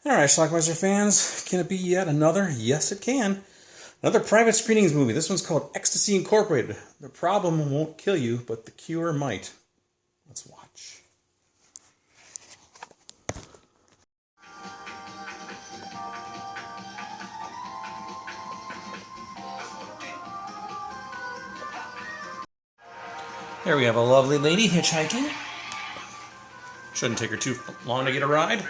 Alright, Schlockmeister fans, can it be yet another? Yes, it can. Another private screenings movie. This one's called Ecstasy Incorporated. The problem won't kill you, but the cure might. Let's watch. Here we have a lovely lady hitchhiking. Shouldn't take her too long to get a ride. Well,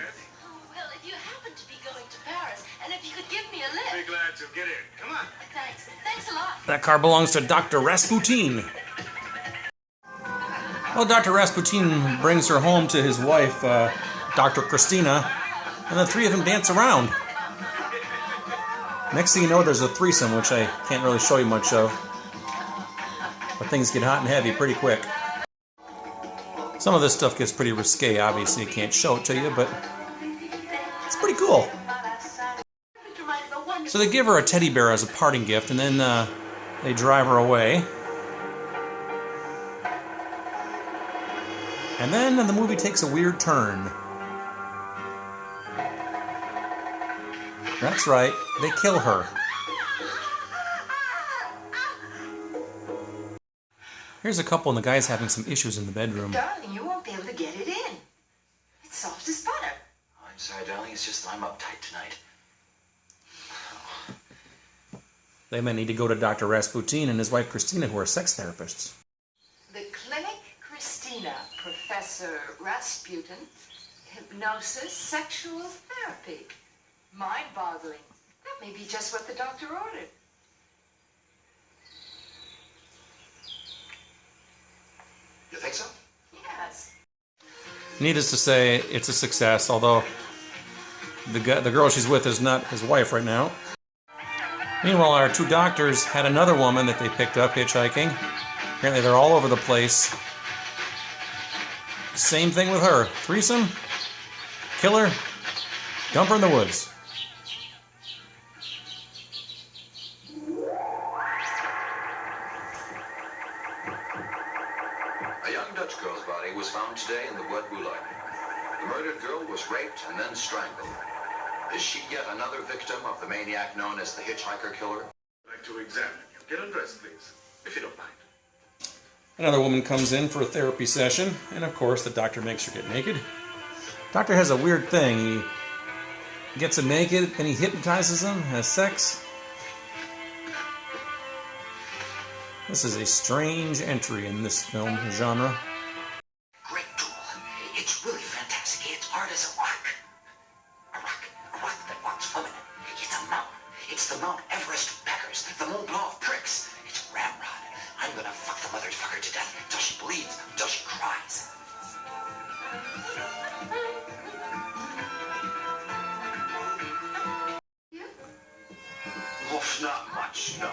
if you happen to be going to Paris, and if you could give me a lift. Be glad to get in. Come on. Thanks. Thanks a lot. That car belongs to Dr. Rasputin. Well, Dr. Rasputin brings her home to his wife, Dr. Christina, and the three of them dance around. Next thing you know, there's a threesome, which I can't really show you much of. But things get hot and heavy pretty quick. Some of this stuff gets pretty risque, obviously. I can't show it to you, but it's pretty cool. So they give her a teddy bear as a parting gift, and then they drive her away. And then the movie takes a weird turn. That's right, they kill her. Here's a couple and the guy's having some issues in the bedroom. Darling, you won't be able to get it in. It's soft as butter. Oh, I'm sorry, darling. It's just that I'm uptight tonight. They might need to go to Dr. Rasputin and his wife Christina, who are sex therapists. The clinic, Christina, Professor Rasputin, hypnosis, sexual therapy. Mind-boggling. That may be just what the doctor ordered. You think so? Yes. Needless to say, it's a success, although the girl she's with is not his wife right now. Meanwhile, our two doctors had another woman that they picked up hitchhiking. Apparently they're all over the place. Same thing with her. Threesome, kill her, dump her in the woods. A young Dutch girl's body was found today in the Bois de Boulogne. The murdered girl was raped and then strangled. Is she yet another victim of the maniac known as the hitchhiker killer? I'd like to examine you. Get undressed, please, if you don't mind. Another woman comes in for a therapy session, and of course the doctor makes her get naked. Doctor has a weird thing. He gets them naked, and he hypnotizes them, has sex. This is a strange entry in this film genre. Great tool. It's really fantastic. It's hard as a rock. A rock that walks women. It's a mountain. It's the Mount Everest of peckers, the Mont Blanc of pricks. It's a ramrod. I'm gonna fuck the motherfucker to death until she bleeds, until she cries. Wolf's not much, no.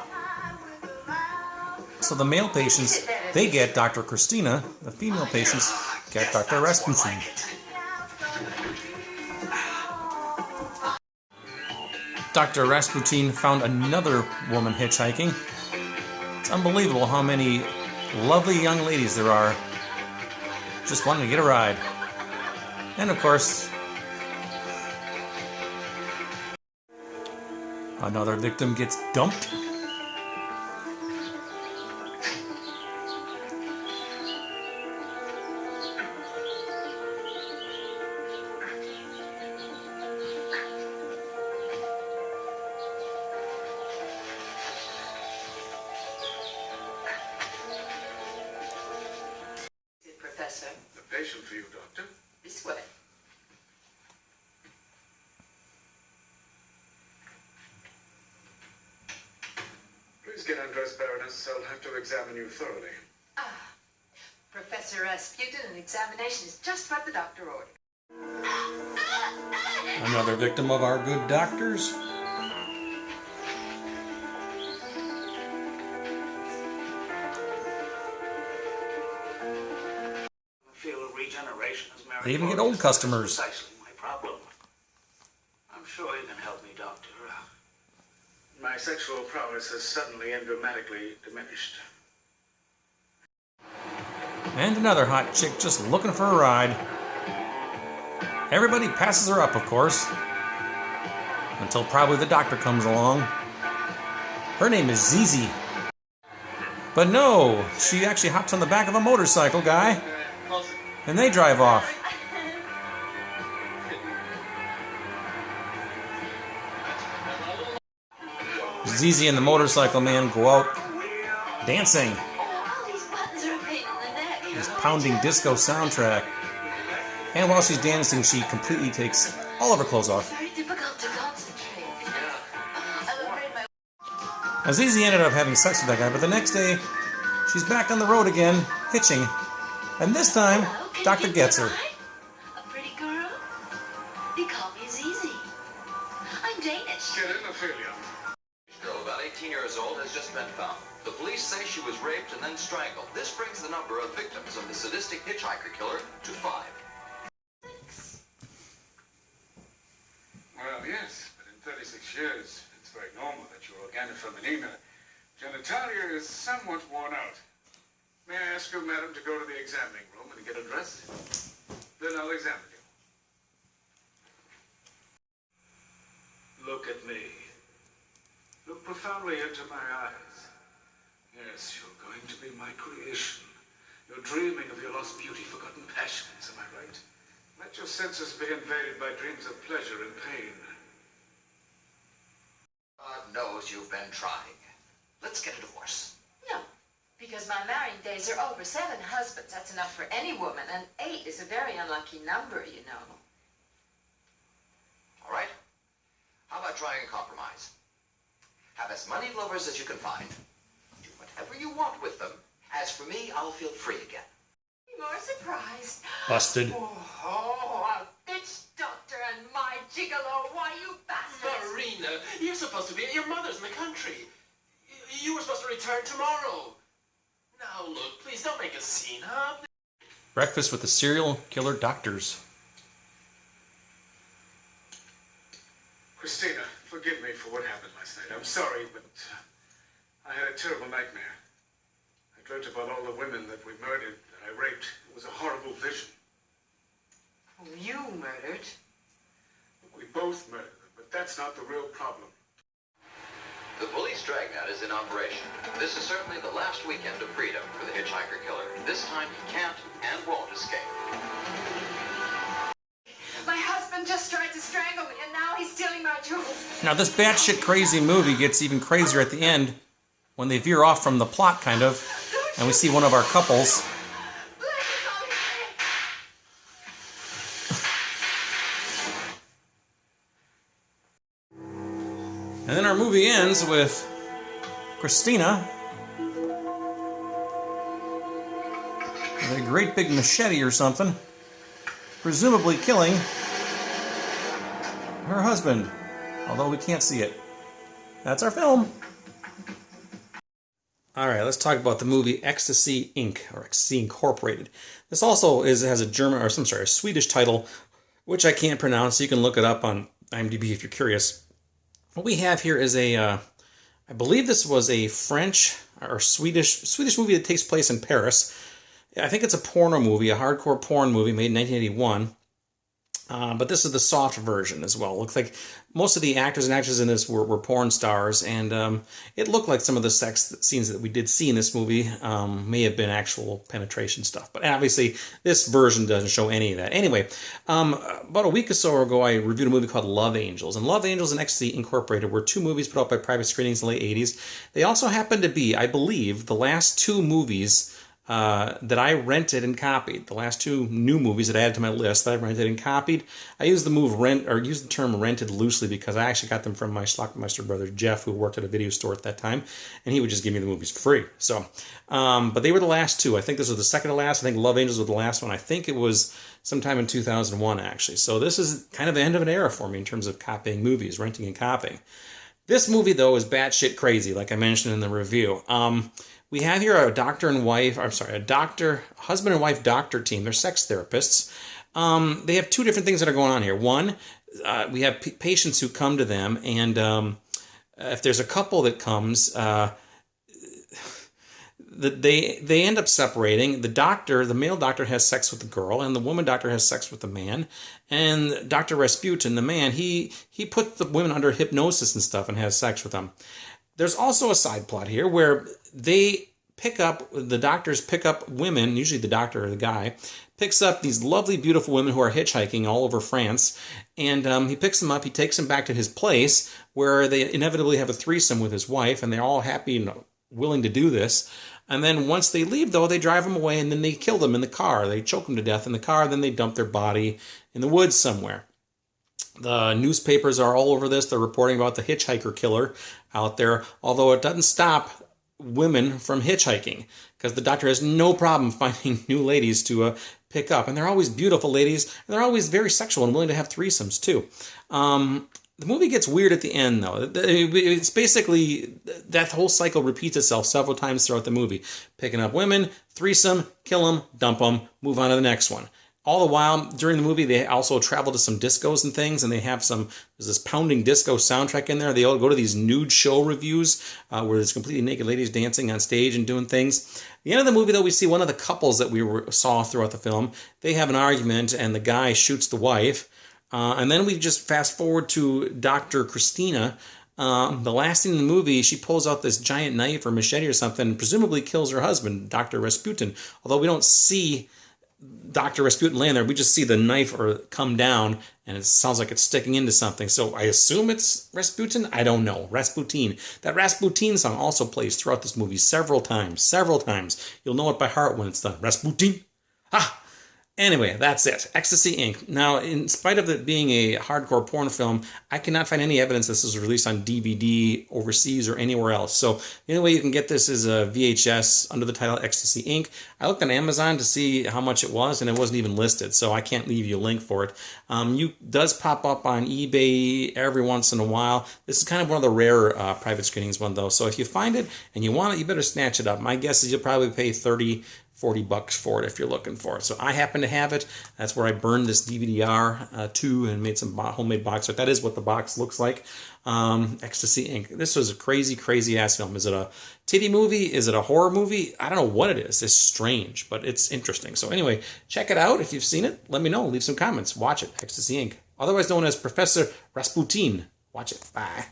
So the male patients, they get Dr. Christina. The female patients get Dr. Rasputin. Dr. Rasputin found another woman hitchhiking. It's unbelievable how many lovely young ladies there are just wanting to get a ride. And of course, another victim gets dumped. Professor, A patient for you, Doctor. this way. Please get undressed, Baroness. I'll have to examine you thoroughly. Professor Rasputin, an examination is just what the doctor ordered. Another victim of our good doctors. Feel regeneration as They even get old customers. Precisely my problem. I'm sure you can help me, Doctor. My sexual prowess has suddenly and dramatically diminished. And another hot chick just looking for a ride. Everybody passes her up, of course. Until probably the doctor comes along. Her name is Zizi. But no, she actually hops on the back of a motorcycle guy, and they drive off. Zizi and the motorcycle man go out dancing. This pounding disco soundtrack. And while she's dancing, she completely takes all of her clothes off. Very difficult to concentrate. Now, Zizi ended up having sex with that guy, but the next day, she's back on the road again, hitching. And this time, Doctor gets her. A pretty girl? They call me Zizi. I'm Danish. Get in, Ophelia. Girl, about 18 years old, has just been found. The police say she was raped and then strangled. This brings the number of victims of the sadistic hitchhiker killer to 5. Well, yes, but in 36 years, it's very normal that your organa feminina genitalia is somewhat worn out. May I ask you, madam, to go to the examining room and get undressed? Then I'll examine you. Look at me. Look profoundly into my eyes. Yes, you're going to be my creation. You're dreaming of your lost beauty, forgotten passions, am I right? Let your senses be invaded by dreams of pleasure and pain. God knows you've been trying. Let's get a divorce. No, because my married days are over. 7 husbands, that's enough for any woman, and 8 is a very unlucky number, you know. All right? How about trying a compromise? Have as many lovers as you can find. Do whatever you want with them. As for me, I'll feel free again. Be more surprised. Busted. Oh, a bitch doctor and my gigolo. Why, you bastards. Marina, you're supposed to be at your mother's in the country. You were supposed to return tomorrow. Now, look, please don't make a scene, huh? Breakfast with the serial killer doctors. Christina, forgive me for what happened last night. I'm sorry, but I had a terrible nightmare. I dreamt about all the women that we murdered, that I raped. It was a horrible vision. Whom you murdered. Look, we both murdered them, but that's not the real problem. The police dragnet is in operation. This is certainly the last weekend of freedom for the hitchhiker killer. This time he can't and won't escape. My husband just tried to strangle me, and now he's stealing my jewels. Now, this batshit crazy movie gets even crazier at the end when they veer off from the plot, kind of, and we see one of our couples. And then our movie ends with Christina with a great big machete or something, presumably killing her husband, although we can't see it. That's our film. Alright, let's talk about the movie ECSTASY Inc., or ECSTASY Incorporated. This also has a German, or a Swedish title, which I can't pronounce, so you can look it up on IMDb if you're curious. What we have here is I believe this was a French or Swedish movie that takes place in Paris. I think it's a porno movie, a hardcore porn movie made in 1981. But this is the soft version as well. It looks like most of the actors and actresses in this were porn stars, and it looked like some of the sex scenes that we did see in this movie may have been actual penetration stuff. But obviously, this version doesn't show any of that. Anyway, about a week or so ago, I reviewed a movie called Love Angels. And Love Angels and ECSTASY Incorporated were 2 movies put out by private screenings in the late 80s. They also happened to be, I believe, the last 2 movies that I rented and copied. The last 2 new movies that I added to my list that I rented and copied. I use the term rented loosely because I actually got them from my Schlockmeister brother Jeff, who worked at a video store at that time, and he would just give me the movies free. So, but they were the last 2. I think this was the second to last. I think Love Angels was the last one. I think it was sometime in 2001 actually. So this is kind of the end of an era for me in terms of copying movies, renting and copying. This movie though is batshit crazy, like I mentioned in the review. We have here a husband and wife doctor team. They're sex therapists. They have 2 different things that are going on here. One, we have patients who come to them, and if there's a couple that comes, they end up separating. The male doctor has sex with the girl, and the woman doctor has sex with the man. And Dr. Rasputin, the man, he puts the women under hypnosis and stuff and has sex with them. There's also a side plot here where the doctors pick up women, usually the doctor or the guy, picks up these lovely, beautiful women who are hitchhiking all over France, and he picks them up, he takes them back to his place, where they inevitably have a threesome with his wife, and they're all happy and willing to do this. And then once they leave, though, they drive them away, and then they kill them in the car. They choke them to death in the car, then they dump their body in the woods somewhere. The newspapers are all over this. They're reporting about the hitchhiker killer out there, although it doesn't stop women from hitchhiking, because the doctor has no problem finding new ladies to pick up. And they're always beautiful ladies, and they're always very sexual and willing to have threesomes, too. The movie gets weird at the end, though. It's basically, that whole cycle repeats itself several times throughout the movie. Picking up women, threesome, kill them, dump them, move on to the next one. All the while, during the movie, they also travel to some discos and things, and they have there's this pounding disco soundtrack in there. They all go to these nude show reviews where there's completely naked ladies dancing on stage and doing things. At the end of the movie, though, we see one of the couples that we saw throughout the film. They have an argument, and the guy shoots the wife. And then we just fast forward to Dr. Christina. The last scene in the movie, she pulls out this giant knife or machete or something, and presumably kills her husband, Dr. Rasputin. Although we don't see Dr. Rasputin laying there, we just see the knife come down, and it sounds like it's sticking into something. So I assume it's Rasputin? I don't know. Rasputin. That Rasputin song also plays throughout this movie several times. Several times. You'll know it by heart when it's done. Rasputin. Ah! Anyway, that's it. Ecstasy Inc. Now, in spite of it being a hardcore porn film, I cannot find any evidence this was released on DVD overseas or anywhere else. So the only way you can get this is a VHS under the title Ecstasy Inc. I looked on Amazon to see how much it was, and it wasn't even listed, so I can't leave you a link for it. Does pop up on eBay every once in a while. This is kind of one of the rare private screenings one, though. So if you find it and you want it, you better snatch it up. My guess is you'll probably pay $30-40 for it if you're looking for it. So I happen to have it. That's where I burned this DVD-R to and made some homemade box art. That is what the box looks like. Ecstasy Inc. This was a crazy, crazy ass film. Is it a titty movie? Is it a horror movie? I don't know what it is. It's strange, but it's interesting. So anyway, check it out. If you've seen it, let me know. Leave some comments. Watch it. Ecstasy Inc. Otherwise known as Professor Rasputin. Watch it. Bye.